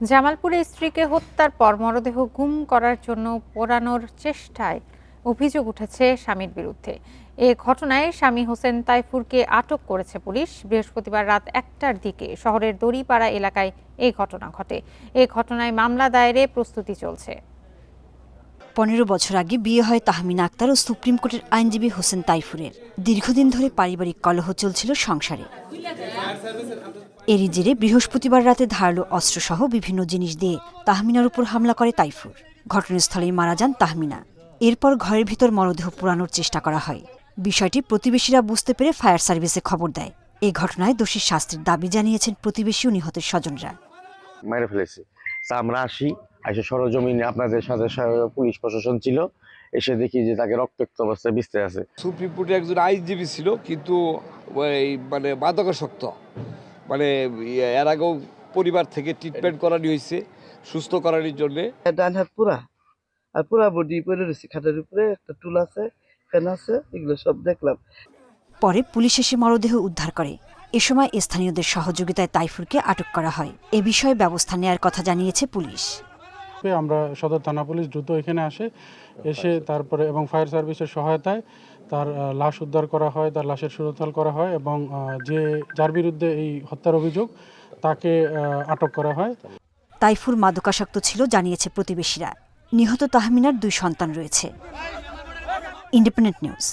জামালপুরে স্ত্রীকে হত্যার পর মরদেহ গুম করার জন্য পোড়ানোর চেষ্টায় অভিযোগ উঠেছে স্বামীর বিরুদ্ধে। এ ঘটনায় স্বামী হোসেন তাইফুরকে আটক করেছে পুলিশ। বৃহস্পতিবার রাত ১টার দিকে শহরের দড়িপাড়া এলাকায় এই ঘটনা ঘটে। এ ঘটনায় মামলা দায়েরে প্রস্তুতি চলছে। ১৫ বছর আগে বিয়ে হয় তাহমিনা আক্তার ও সুপ্রিম কোর্টের আইনজীবী হোসেন তাইফুরের। দীর্ঘদিন ধরে পারিবারিক কলহ চলছিল সংসারে। এরই জেরে বৃহস্পতিবার রাতে ধারালো অস্ত্রসহ বিভিন্ন জিনিস দিয়ে তাহমিনার উপর হামলা করে তাইফুর। ঘটনাস্থলেই মারা যান তাহমিনা। এরপর ঘরের ভিতর মরদেহ পোড়ানোর চেষ্টা করা হয়। বিষয়টি প্রতিবেশীরা বুঝতে পেরে ফায়ার সার্ভিসে খবর দেয়। এই ঘটনায় দোষীর শাস্তির দাবি জানিয়েছেন প্রতিবেশী ও নিহতের স্বজনরা। মেরে ফেলেছে। আমরা আসি সরজমিনে আপনাদের সাথে পুলিশ প্রশাসন ছিল, এসে দেখি যে তাকে রক্তাক্ত অবস্থায় বিছতে আছে। সুপ্রিম কোর্টে একজন আইনজীবী ছিল, কিন্তু ওই মাদকাসক্ত এর আগেও পরিবার থেকে ট্রিটমেন্ট করানো হয়েছে সুস্থ করানোর জন্য। ডান হাত পুরা আর পুরা বডি পরে রয়েছে, খাটের উপরে একটা টুল আছে, ফ্যান আছে, এগুলো সব দেখলাম। পরে পুলিশ এসে মরদেহ উদ্ধার করে। এ সময় স্থানীয়দের সহযোগিতায় তাইফুরকে আটক করা হয়। এ বিষয়ে ব্যবস্থা নেয়ার কথা জানিয়েছে পুলিশ। আমরা সদর থানা পুলিশ দ্রুত এখানে এসে তারপরে এবং ফায়ার সার্ভিসের সহায়তায় তার লাশ উদ্ধার করা হয়, তার লাশের সুরতহাল করা হয় এবং যার বিরুদ্ধে এই হত্যার অভিযোগ তাকে আটক করা হয়। তাইফুর মাদকাসক্ত ছিল জানিয়েছে প্রতিবেশীরা। নিহত তাহমিনার 2 সন্তান রয়েছে। Independent news.